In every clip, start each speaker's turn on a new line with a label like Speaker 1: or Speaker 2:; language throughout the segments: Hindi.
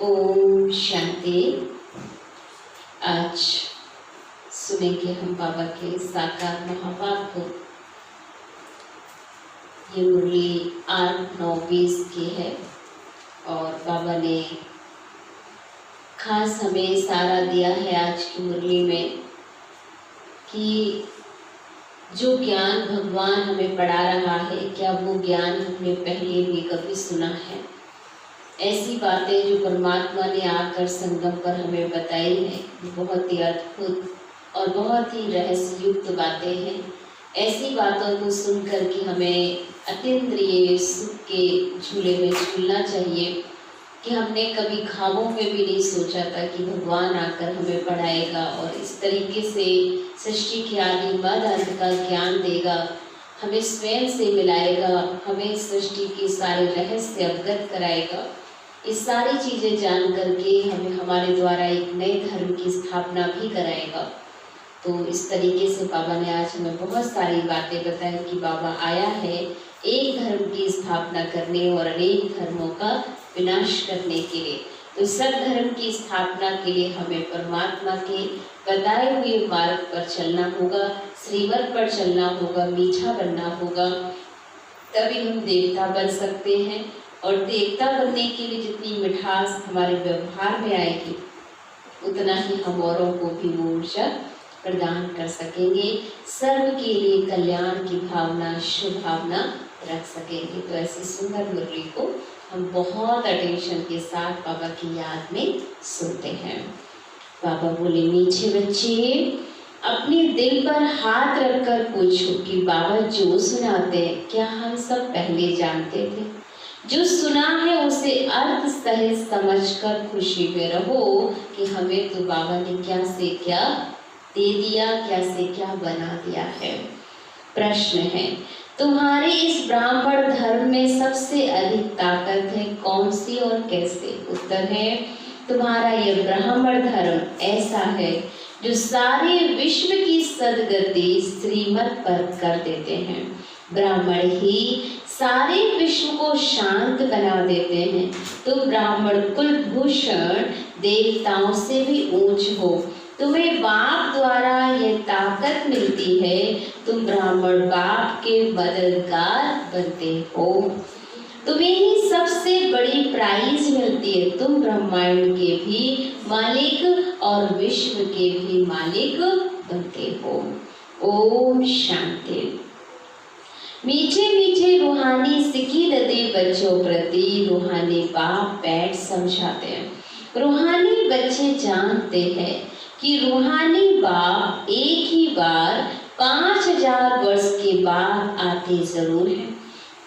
Speaker 1: ओम शांति। आज सुनेंगे हम बाबा के साकार महावाक्य। ये मुरली 8-9-20 की है और बाबा ने खास हमें इशारा दिया है आज की मुरली में कि जो ज्ञान भगवान हमें पढ़ा रहा है, क्या वो ज्ञान हमने पहले भी कभी सुना है? ऐसी बातें जो परमात्मा ने आकर संगम पर हमें बताई हैं, बहुत ही अद्भुत और बहुत ही रहस्ययुक्त बातें हैं। ऐसी बातों को सुनकर के हमें अतीन्द्रिय सुख के झूले में झूलना चाहिए कि हमने कभी ख्वाबों में भी नहीं सोचा था कि भगवान आकर हमें पढ़ाएगा और इस तरीके से सृष्टि के आदि मद अंत का ज्ञान देगा, हमें स्वयं से मिलाएगा, हमें सृष्टि के सारे रहस्य अवगत कराएगा। इस सारी चीज़ें जान करके हमें हमारे द्वारा एक नए धर्म की स्थापना भी कराएगा। तो इस तरीके से बाबा ने आज हमें बहुत सारी बातें बताई कि बाबा आया है एक धर्म की स्थापना करने और अनेक धर्मों का विनाश करने के लिए। तो सब धर्म की स्थापना के लिए हमें परमात्मा के बताए हुए मार्ग पर चलना होगा, श्रीमत पर चलना होगा, मीठा बनना होगा, तभी हम देवता बन सकते हैं। और देवता बनने के लिए जितनी मिठास हमारे व्यवहार में आएगी, उतना ही हम औरों को भी वो ऊर्जा प्रदान कर सकेंगे, सर्व के लिए कल्याण की भावना, शुभ भावना रख सकेंगे। तो ऐसी सुंदर मुरली को हम बहुत अटेंशन के साथ बाबा की याद में सुनते हैं। बाबा बोले, मीठे बच्चे अपने दिल पर हाथ रखकर पूछो कि बाबा जो सुनाते हैं क्या हम सब पहले जानते थे? जो सुना है उसे अर्थ सहित समझकर खुशी में रहो कि हमें तो बाबा ने क्या से क्या दे दिया, क्या से क्या बना दिया है। प्रश्न है, तुम्हारे इस ब्राह्मण धर्म में सबसे अधिक ताकत है कौन सी और कैसे? उत्तर है, तुम्हारा यह ब्राह्मण धर्म ऐसा है जो सारे विश्व की सदगति श्रीमत पर कर देते हैं। ब्राह्मण ही सारे विश्व को शांत बना देते हैं। तुम ब्राह्मण कुलभूषण देवताओं से भी ऊंच हो, तुम्हें बाप द्वारा ये ताकत मिलती है, तुम ब्राह्मण बाप के मददगार बनते हो, तुम्हें ही सबसे बड़ी प्राइज मिलती है, तुम ब्रह्मांड के भी मालिक और विश्व के भी मालिक बनते हो। ओम शांति। मीठे मीठे रूहानी सिकी ददे बच्चों प्रति रूहानी बाप बैठ समझाते हैं। रूहानी बच्चे जानते हैं कि रूहानी बाप एक ही बार 5000 वर्ष के बाद आते जरूर हैं।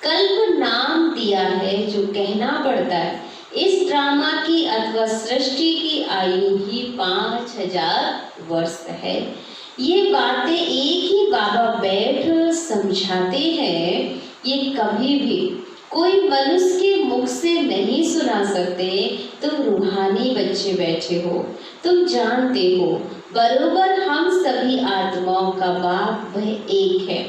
Speaker 1: कल्प नाम दिया कहना पड़ता है। इस ड्रामा की अथवा सृष्टि की आयु ही 5000 वर्ष है। ये बातें एक ही बाबा बैठ समझाते हैं, ये कभी भी कोई मनुष्य के मुख से नहीं सुना सकते। तुम रूहानी बच्चे बैठे हो, तुम जानते हो बरोबर हम सभी आत्माओं का बाप वह एक है।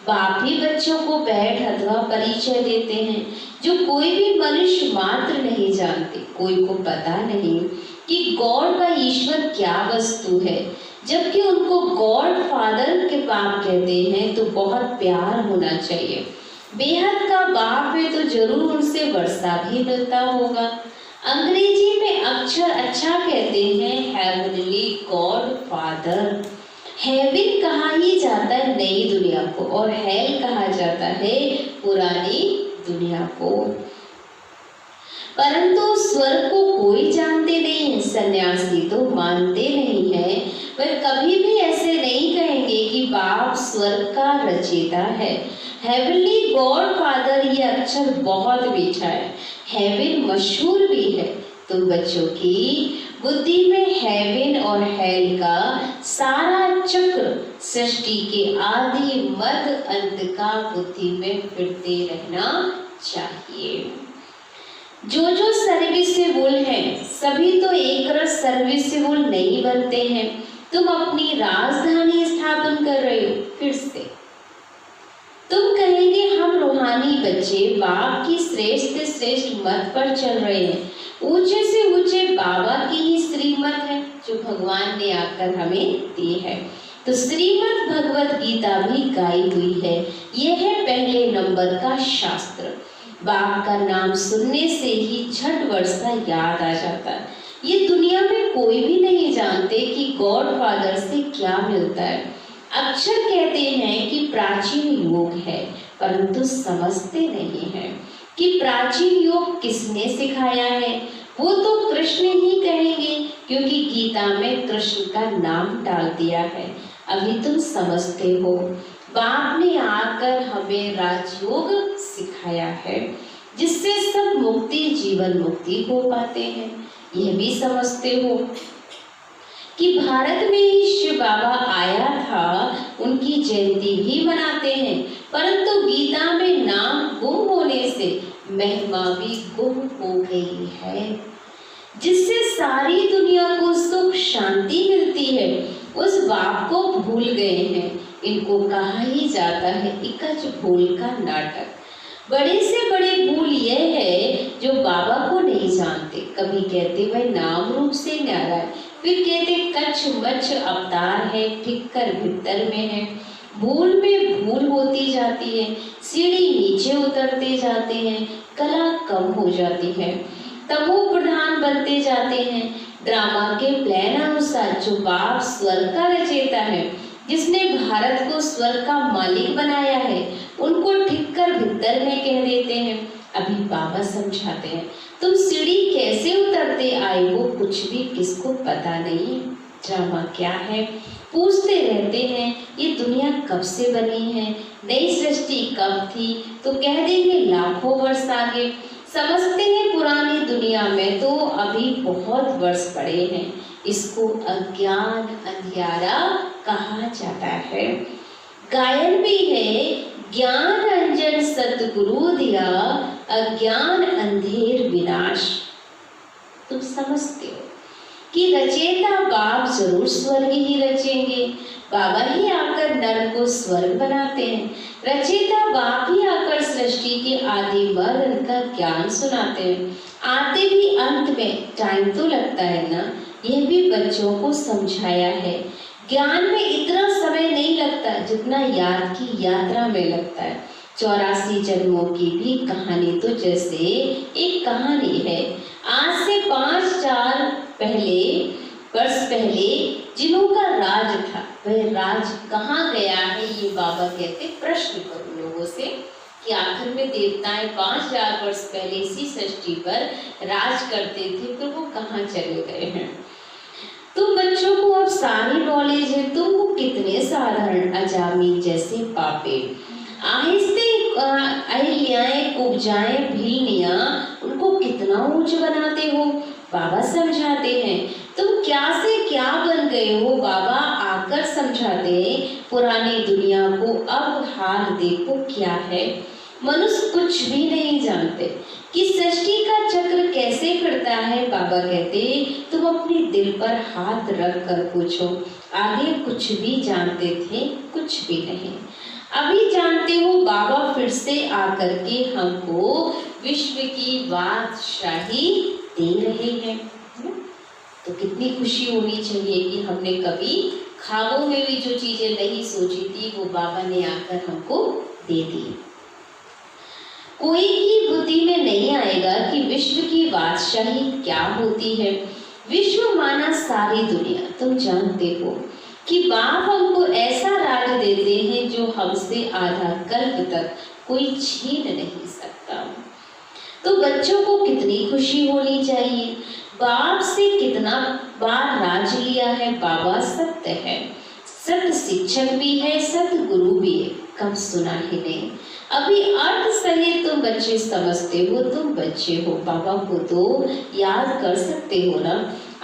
Speaker 1: बाप ही बच्चों को बैठ अथवा परिचय देते हैं, जो कोई भी मनुष्य मात्र नहीं जानते। कोई को पता नहीं कि गॉड का ईश्वर क्या वस्तु है, जबकि उनको गॉड फादर के बाप कहते हैं, तो बहुत प्यार होना चाहिए। बेहद का बाप है तो जरूर उनसे वर्षा भी मिलता होगा। अंग्रेजी में अक्षर अच्छा कहते हैं हेवनली गॉड फादर। हेवन कहा ही जाता है नई दुनिया को, और हेल कहा जाता है पुरानी दुनिया को। परंतु स्वर्ग को कोई जानते नहीं है। सन्यासी तो मानते नहीं है, वह कभी भी ऐसे नहीं कहेंगे कि बाप स्वर्ग का रचयिता है। हेवनली गॉड फादर ये अक्षर बहुत मीठा है, हेवन मशहूर भी है। तो बच्चों की बुद्धि में हेवन और हेल का सारा चक्र सृष्टि के आदि मध्य अंत का बुद्धि में फिरते रहना चाहिए। जो जो सर्विसेबल हैं, सभी तो एक रस सर्विसेबल नहीं बनते हैं। तुम अपनी राजधानी स्थापन कर रहे हो। फिर से तुम कहेंगे हम रूहानी बच्चे बाप की श्रेष्ठ से श्रेष्ठ मत पर चल रहे हैं। ऊंचे से ऊंचे बाबा की ही श्रीमत है जो भगवान ने आकर हमें दी है। तो श्रीमद् भगवत गीता भी गाई हुई है। यह है पहले नंबर का शास्त्र। बाप का नाम सुनने से ही छठ वर्षा याद आ जाता है। ये दुनिया में कोई भी नहीं जानते कि गॉड फादर से क्या मिलता है। अक्षर कहते हैं कि प्राचीन योग है, परंतु समझते नहीं है कि प्राचीन योग किसने सिखाया है। वो तो कृष्ण ही कहेंगे, क्योंकि गीता में कृष्ण का नाम डाल दिया है। अभी तुम समझते हो बाप ने आकर हमें राजयोग सिखाया है, जिससे सब मुक्ति जीवन मुक्ति हो पाते हैं। यह भी समझते हो कि भारत में ही शिव बाबा आया था, उनकी जयंती भी मनाते हैं। परंतु गीता में नाम गुम होने से महिमा भी गुम हो गई है, जिससे सारी दुनिया को सुख शांति मिलती है। उस बाप को भूल गए हैं। इनको कहा ही जाता है इकज भूल का नाटक। बड़े से बड़े भूल यह है जो बाबा को नहीं जानते। कभी कहते वह नाम रूप से न्यारा है, फिर कहते कच्छ मच्छ अवतार है, ठिक्कर भीतर में है। भूल में भूल होती जाती है, सीढ़ी नीचे उतरते जाते हैं, कला कम हो जाती है, तमो प्रधान बनते जाते हैं। ड्रामा के प्लान अनुसार जो बाप स्वर्ग का रचयिता है, जिसने भारत को स्वर्ग का मालिक बनाया है, उनको ठिक्कर भीतर में कह देते हैं। अभी बाबा समझाते हैं तुम सीढ़ी कैसे उतरते आए हो, कुछ भी किसको पता नहीं। ड्रामा क्या है पूछते रहते हैं, ये दुनिया कब से बनी है, नई सृष्टि कब थी, तो कह देंगे लाखों वर्ष आगे। समझते हैं पुरानी दुनिया में तो अभी बहुत वर्ष पड़े हैं। इसको अज्ञान अंधियारा कहा जाता है। गायन भी है, ज्ञान अंजन सतगुरु दिया, अज्ञान अंधेर विनाश। तुम समझते हो कि रचयिता बाप जरूर स्वर्ग ही रचेंगे। बाबा ही आकर नर को स्वर्ग बनाते हैं। रचयिता बाप ही आकर सृष्टि के आदि मर्म का ज्ञान सुनाते हैं। आते भी अंत में टाइम तो लगता है ना, यह भी बच्चों को समझाया है। ज्ञान में इतना समय नहीं लगता जितना याद की यात्रा में लगता है। 84 जन्मों की भी कहानी तो जैसे एक कहानी है। आज से 5-4 वर्ष पहले जिन्हों का राज था, वह राज कहाँ गया है, ये बाबा कहते प्रश्न करो लोगों से कि आखिर में देवताएं 5000 वर्ष पहले इसी सृष्टि पर राज करते थे, तो वो कहाँ चले गए हैं। तुम बच्चों को अब सारी नॉलेज है, तुम वो कितने साधारण अजामी जैसे पापे आहिस्ते अहिल्याएं कुब्जाएं भीनियां कितना ऊंच बनाते हो, बाबा समझाते हैं। तुम क्या से क्या बन गए हो, बाबा आकर समझाते हैं। पुरानी दुनिया को अब हाल देखो क्या है। मनुष्य कुछ भी नहीं जानते कि सृष्टि का चक्र कैसे करता है। बाबा कहते तुम अपने दिल पर हाथ रख कर पूछो, आगे कुछ भी जानते थे, कुछ भी नहीं। अभी जानते हो बाबा फिर से आकर के हमको विश्व की बादशाही दे रहे हैं। तो कितनी खुशी होनी चाहिए कि हमने कभी ख्वाबों में भी जो चीजें नहीं सोची थी वो बाबा ने आकर हमको दे दी। कोई की बुद्धि में नहीं आएगा कि विश्व की बादशाही क्या होती है। विश्व माना सारी दुनिया। तुम जानते हो कि बाप हमको ऐसा राज देते हैं जो हमसे आधा कल्प तक कोई छीन नहीं सकता। तो बच्चों को कितनी खुशी होनी चाहिए। बाप से कितना बार राज लिया है। बाबा सत्य है, सत्य शिक्षक भी है, सत्य गुरु भी है। कब सुना ही नहीं। अभी अर्थ सहित तुम बच्चे समझते हो, तुम बच्चे हो, बाबा को तो याद कर सकते हो ना।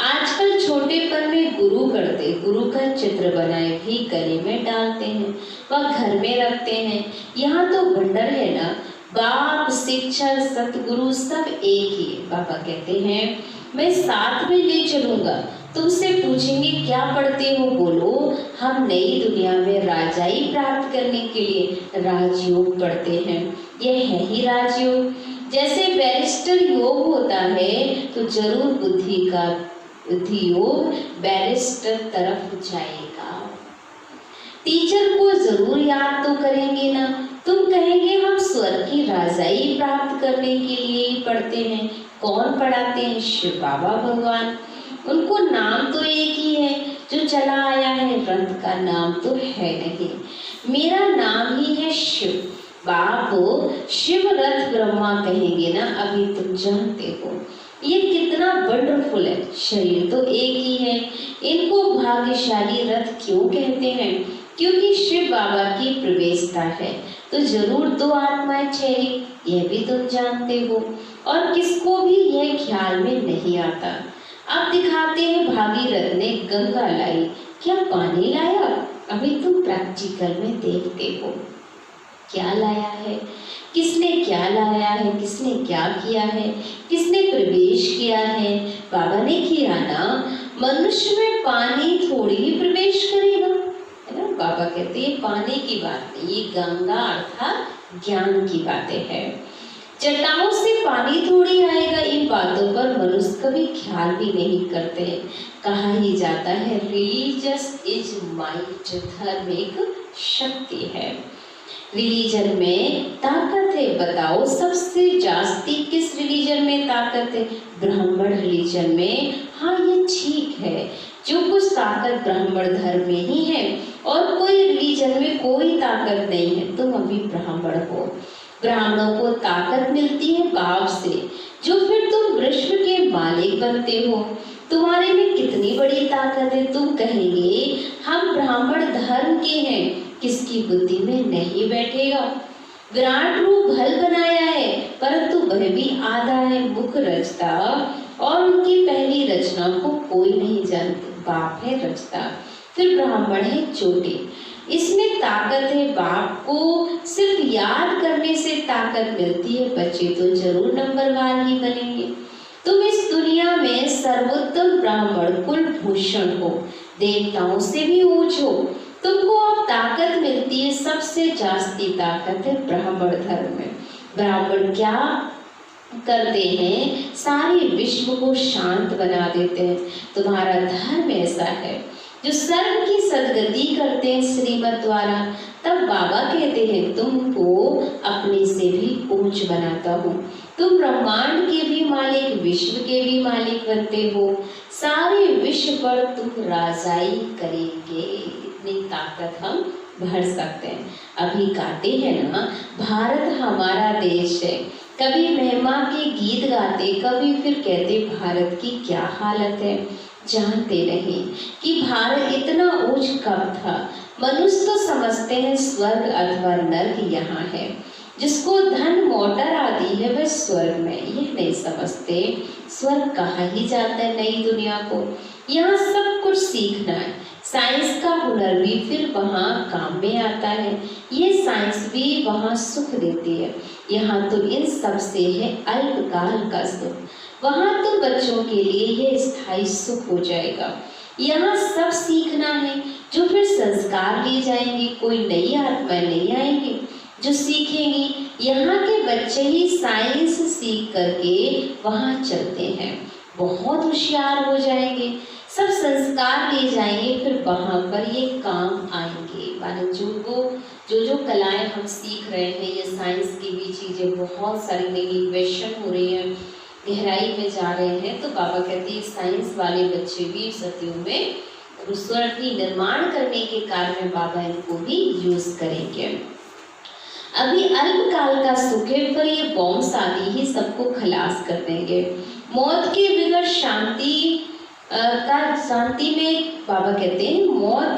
Speaker 1: आजकल छोटेपन में गुरु करते, गुरु का चित्र बनाए भी गले में डालते हैं व घर में रखते हैं। यहाँ तो भंडार है ना। बाप, शिक्षक, सतगुरु सब एक ही है। बाबा कहते हैं मैं साथ में ले चलूंगा। तुमसे पूछेंगे क्या पढ़ते हो, बोलो हम नई दुनिया में राजाई प्राप्त करने के लिए राजयोग पढ़ते हैं। यह है ही राजयोग। जैसे बैरिस्टर योग होता है तो जरूर बुद्धि योग बैरिस्टर तरफ जाएगा। टीचर को जरूर याद तो करेंगे ना। तुम कहेंगे हम स्वर्ग की राजाई प्राप्त करने के लिए ही पढ़ते हैं। कौन पढ़ाते हैं? शिव बाबा भगवान। उनको नाम तो एक ही है जो चला आया है, रथ का नाम तो है नहीं। मेरा नाम ही है शिव। बाप शिव रथ ब्रह्मा कहेंगे ना। अभी तुम जानते हो ये कितना वंडरफुल है। शरीर तो एक ही है। इनको भाग्यशाली रथ क्यों कहते हैं? क्योंकि शिव बाबा की प्रवेशता है तो जरूर दो आत्माएं ठहरी, यह भी तुम जानते हो। और किसको भी यह ख्याल में नहीं आता। अब दिखाते हैं भागीरथ ने गंगा लाई, क्या पानी लाया? अभी तुम प्रैक्टिकल में देखते हो क्या लाया है, किसने क्या लाया है, किसने क्या किया है, किसने प्रवेश किया है। बाबा ने किया ना। मनुष्य में पानी थोड़ी ही प्रवेश करेगा, है ना। बाबा कहते हैं पानी की बात नहीं, ये गंगा अर्थात ज्ञान की बातें हैं। चट्टानों से पानी थोड़ी आएगा। इन बातों पर मनुष्य कभी ख्याल भी नहीं करते। कहा ही जाता है रिलीजियस इज माइट, धर्म एक शक्ति है। रिलीजन में ताकत है। बताओ सबसे जास्ती किस रिलीजन में ताकत है? ब्राह्मण रिलीजन में। हाँ ये ठीक है, जो कुछ ताकत ब्राह्मण धर्म में ही है और कोई रिलीजन में कोई ताकत नहीं है। तुम अभी ब्राह्मण हो। ब्राह्मणों को ताकत मिलती है बाप से, जो फिर तुम विश्व के मालिक बनते हो। तुम्हारे में कितनी बड़ी ताकत है। तुम कहेंगे हम ब्राह्मण धर्म के हैं, किसकी बुद्धि में नहीं बैठेगा। विराट रूप भल बनाया है परंतु वह भी आधा है। मुख रचता और उनकी पहली रचना को कोई नहीं जानते। बाप है रचता, फिर ब्राह्मण है चोटी। इसमें ताकत है। बाप को सिर्फ याद करने से ताकत मिलती है। बच्चे तो जरूर नंबरवार ही बनेंगे। तुम इस दुनिया में सर्वोत्तम ब्राह्मण कुल भूषण हो, देवताओं से भी ऊंच हो। तुमको अब ताकत मिलती है, सबसे जास्ती ताकत है ब्राह्मण धर्म में। ब्राह्मण क्या करते हैं? सारे विश्व को शांत बना देते हैं। तुम्हारा धर्म ऐसा है जो सर्व की सदगति करते हैं श्रीमत द्वारा। तब बाबा कहते हैं तुमको अपने से भी ऊंच बनाता हूँ। तुम ब्रह्मांड के भी मालिक, विश्व के भी मालिक बनते हो। सारे विश्व पर तुम राजाई करेंगे। इतनी ताकत हम भर सकते हैं। अभी गाते हैं ना भारत हमारा देश है। कभी महिमा के गीत गाते, कभी फिर कहते भारत की क्या हालत है। जानते नहीं कि भारत इतना ऊंच कब था। मनुष्य तो समझते हैं स्वर्ग अथवा नर्क यहाँ है। जिसको धन मोटर आदि है वह स्वर्ग में, यह नहीं समझते स्वर्ग कहाँ ही जाता है नई दुनिया को। यहाँ सब कुछ सीखना है, साइंस का हुनर भी फिर वहाँ काम में आता है। ये साइंस भी वहाँ सुख देती है। यहाँ तो इन सब से है अल्पकाल का सुख, वहाँ तो बच्चों के लिए ये स्थायी सुख हो जाएगा। यहाँ सब सीखना है जो फिर संस्कार लिए जाएंगे, कोई नई आत्मा नहीं आएंगी जो सीखेंगी। यहाँ के बच्चे ही साइंस सीख करके वहाँ चलते हैं, बहुत होशियार हो जाएंगे, सब संस्कार ले जाएंगे, फिर वहाँ पर ये काम आएंगे। मानो जो कलाएं हम सीख रहे हैं, ये साइंस की भी चीज़ें बहुत सारी नई इन्वेशन हो रही हैं, गहराई में जा रहे हैं, तो बाबा कहते हैं साइंस वाले बच्चे भी सतयुग में स्वर्ग की निर्माण करने के कार्य में बाबा इनको भी यूज करेंगे। अभी अल्पकाल का सुख है, पर ये बॉम्ब्स आदि ही सबको खलास कर देंगे। मौत के बिगड़ शांति में बाबा कहते हैं मौत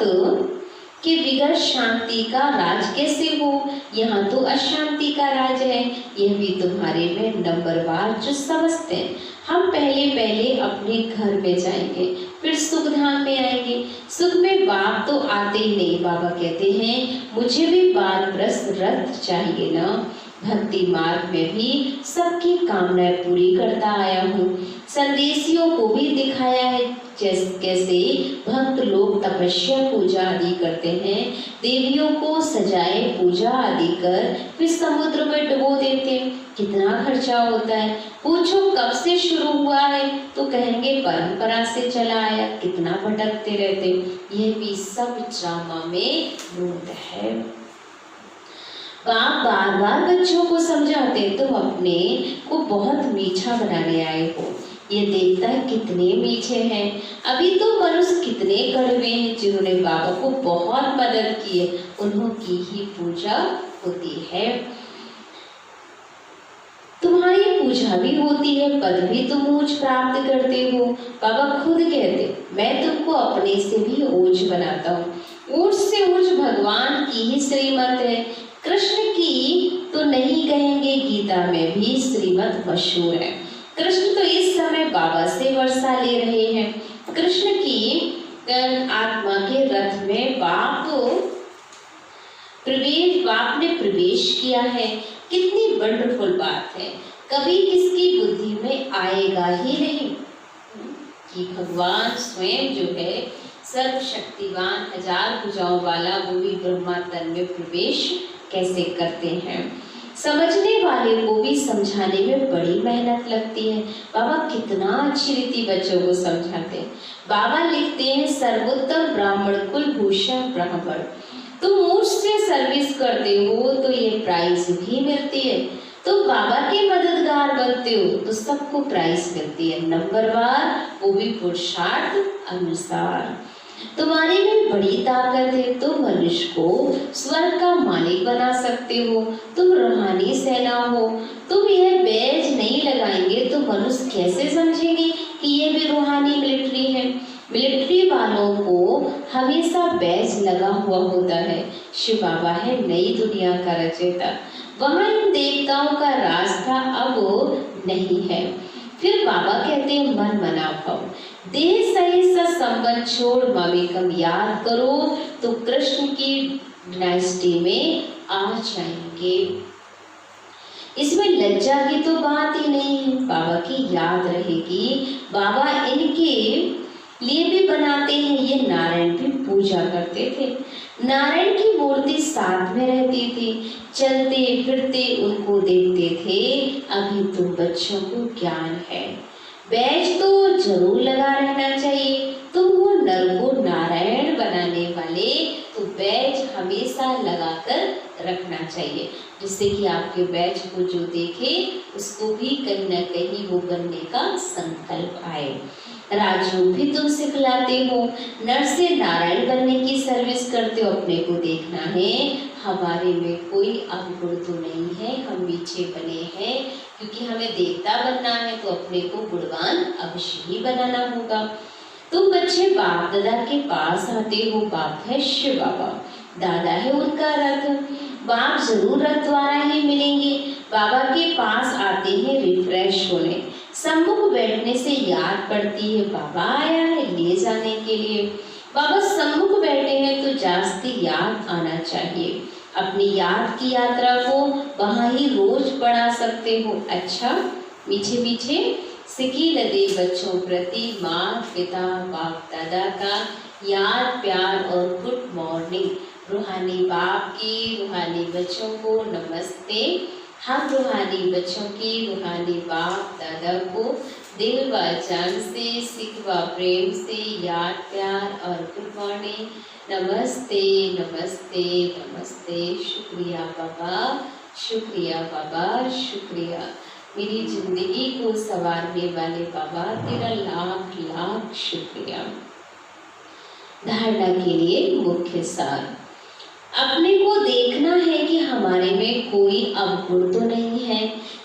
Speaker 1: के बिगड़ शांति का राज कैसे हो, यहाँ तो अशांति का राज है। यह भी तुम्हारे में नंबरवार जो समझते हैं। हम पहले अपने घर में जाएंगे, फिर सुख धाम में आएंगे। सुख में बाप तो आते ही नहीं, बाबा कहते हैं मुझे भी वानप्रस्थ रथ चाहिए ना। भक्ति मार्ग में भी सबकी कामनाएं पूरी करता आया हूँ। संदेशियों को भी दिखाया है कैसे भक्त लोग तपस्या पूजा आदि करते हैं, देवियों को सजाए पूजा आदि कर फिर समुद्र में डुबो देते हैं। कितना खर्चा होता है, पूछो कब से शुरू हुआ है तो कहेंगे परंपरा से चला आया। कितना भटकते रहते, यह भी सब ड्रामा में रूप है। बाप बार बार बच्चों को समझाते तुम अपने को बहुत मीठा बनाने आए हो, ये देखता है कितने मीठे हैं। अभी तो मनुष्य कितने कड़वे हैं, जिन्होंने बाबा को बहुत मदद की है उन्हों की ही पूजा होती है। तुम्हारी पूजा भी होती है, पद भी तुम ऊंच प्राप्त करते हो। बाबा खुद कहते मैं तुमको अपने से भी ऊंच बनाता हूँ। ऊंच से ऊंच भगवान की ही श्रीमत है, कृष्ण की तो नहीं कहेंगे। गीता में भी श्रीमत मशहूर है। कृष्ण तो इस समय बाबा से वर्षा ले रहे हैं। कृष्ण की आत्मा के रथ में बाप ने प्रवेश किया है। कितनी वंडरफुल बात है, कभी किसकी बुद्धि में आएगा ही नहीं कि भगवान स्वयं जो है सर्वशक्तिवान हजार भुजाओं वाला, वो भी ब्रह्मा तन में प्रवेश कैसे करते हैं। समझने वाले को भी समझाने में बड़ी मेहनत लगती है। बाबा कितना अच्छी रीति बच्चों को समझाते हैं। बाबा लिखते हैं सर्वोत्तम ब्राह्मण कुल भूषण ब्राह्मण, तुम मुझसे सर्विस करते हो तो ये प्राइज भी मिलती है। तो बाबा के मददगार बनते हो तो सबको प्राइज मिलती है, नंबरवार, वो भी पुरुषार्थ अनुसार। तुम्हारे में बड़ी ताकत है, तुम मनुष्य को स्वर्ग का मालिक बना सकते हो। तुम रूहानी सेना हो, तुम यह बैज नहीं लगाएंगे तो मनुष्य कैसे समझेंगे कि ये भी रूहानी मिलिट्री है। मिलिट्री वालों को हमेशा बैज लगा हुआ होता है। शिव बाबा है नई दुनिया का रचयिता, वहाँ इन देवताओं का रास्ता अब नहीं है। फिर बाबा कहते हैं मन मना भाव, देह सही सा संबंध छोड़ ममेकम याद करो तो कृष्ण की डायनेस्टी में आ जाएंगे। इसमें लज्जा की तो बात ही नहीं है, बाबा की याद रहेगी। बाबा इनके लिए भी बनाते हैं, ये नारायण की पूजा करते थे। नारायण की मूर्ति साथ में रहती थी, चलते फिरते उनको देखते थे। अभी तो बच्चों को ज्ञान है, बैज तो जरूर लगा रहना चाहिए। तुम हो नर को नारायण बनाने वाले तो बैज हमेशा लगाकर रखना चाहिए, जिससे कि आपके बैज को जो देखे उसको भी कहीं ना कहीं वो बनने का संकल्प आए। राजयोग भी तुम सिखलाते हो, नर से नारायण बनने की सर्विस करते हो। अपने को देखना है, हमारे में कोई अवगुण तो नहीं है, हम मीठे बने हैं, क्योंकि हमें देवता बनना है तो अपने को गुणवान अवश्य ही बनाना होगा। तुम बच्चे बाप दादा के पास आते हो, बाप है शिव बाबा, दादा है उनका रथ। बाप जरूरत द्वारा ही मिलेंगे। बाबा के पास आते हैं रिफ्रेश होने, सम्मुख बैठने से याद पड़ती है बाबा आया है ले जाने के लिए। बाबा सम्मुख बैठे हैं तो जास्ती याद आना चाहिए। अपनी याद की यात्रा को वहाँ ही रोज बढ़ा सकते हो। अच्छा, मीठे मीठे सिकील दे बच्चों प्रति माँ पिता बाप दादा का याद प्यार और गुड मॉर्निंग। रूहानी बाप की रूहानी बच्चों को नमस्ते। हम रूहानी बच्चों की रूहानी बाप दादा को दिल व जान से सिख व प्रेम से याद प्यार और गुड मॉर्निंग। नमस्ते नमस्ते नमस्ते। शुक्रिया बाबा, शुक्रिया बाबा, शुक्रिया। मेरी जिंदगी को संवारने वाले बाबा, तेरा लाख लाख शुक्रिया। धारणा के लिए मुख्य सार। अपने को देखना है कि हमारे में कोई अवगुण तो नहीं है।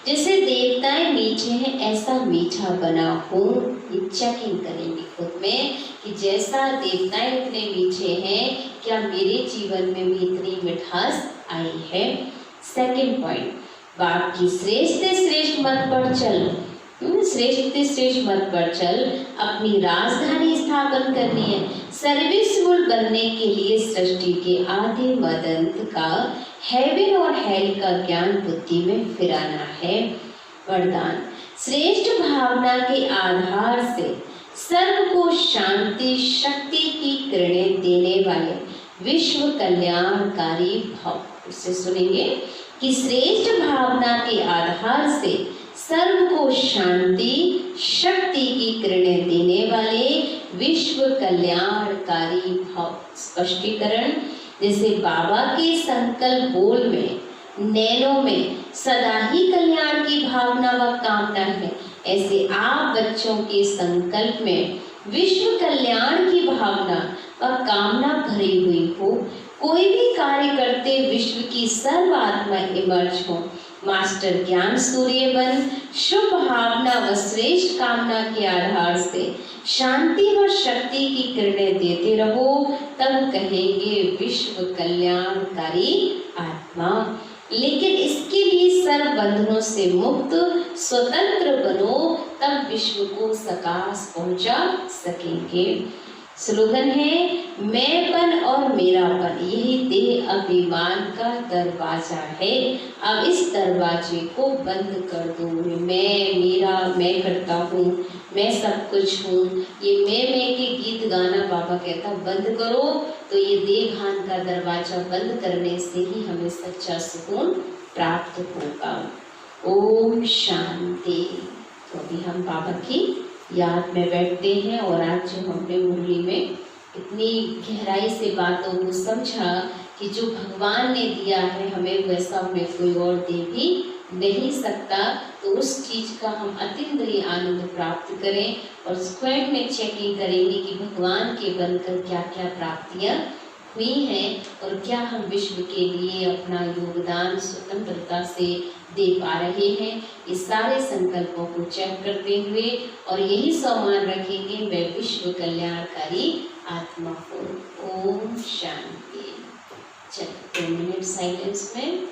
Speaker 1: जैसे देवताएं मीठे हैं ऐसा मीठा बना हो। ये चेकिंग करेंगे खुद में कि जैसा देवताएं इतने मीठे हैं, क्या मेरे जीवन में भी इतनी मिठास आई है। सेकंड पॉइंट, बाप की श्रेष्ठ श्रेष्ठ मत पर चल। श्रेष्ठ श्रेष्ठ मत पर चल। अपनी राजधानी स्थापन करनी है। सर्विसफुल बनने के लिए सृष्टि के आधे मदंत का हेवन और हेल का ज्ञान बुद्धि में फिराना है। वरदान, श्रेष्ठ भावना के आधार से सर्व को शांति शक्ति की किरणें देने वाले विश्व कल्याणकारी भाव। इसे सुनेंगे कि श्रेष्ठ भावना के आधार से सर्व को शांति शक्ति की किरणें देने वाले विश्व कल्याणकारी भाव। स्पष्टीकरण, जैसे बाबा के संकल्प बोल में नैनों में सदा ही कल्याण की भावना व कामना है, ऐसे आप बच्चों के संकल्प में विश्व कल्याण की भावना व कामना भरी हुई हो। कोई भी कार्य करते विश्व की सर्व आत्मा इमर्ज हो। मास्टर ज्ञान सूर्य बन शुभ भावना व श्रेष्ठ कामना के आधार से शांति व शक्ति की किरणें देते रहो, तब कहेंगे विश्व कल्याणकारी आत्मा। लेकिन इसके लिए सर्व बंधनों से मुक्त स्वतंत्र बनो, तब विश्व को सकाश पहुंचा सकेंगे। स्लोगन है, मैंपन और मेरापन यही देह अभिमान का दरवाजा है। अब इस दरवाजे को बंद कर दो। मैं मेरा, मैं करता हूँ, मैं सब कुछ हूँ, ये मैं के गीत गाना बाबा कहता बंद करो। तो ये देह भान का दरवाजा बंद करने से ही हमें सच्चा सुकून प्राप्त होगा। ओम शांति। तो अभी हम बाबा की याद में बैठते हैं और आज जो हमने मुरली में इतनी गहराई से बातों को समझा कि जो भगवान ने दिया है हमें वैसा हमें कोई और दे भी नहीं सकता, तो उस चीज़ का हम अतीन्द्रिय आनंद प्राप्त करें और स्क्वाड में चेकिंग करेंगे कि भगवान के बनकर क्या क्या प्राप्तियाँ हुई हैं और क्या हम विश्व के लिए अपना योगदान स्वतंत्रता से दे पा रहे हैं। इस सारे संकल्पों को चेक करते हुए और यही सम्मान रखेंगे, मैं विश्व कल्याणकारी आत्मा हूँ। ओम शांति। चलो 2 मिनट साइलेंस में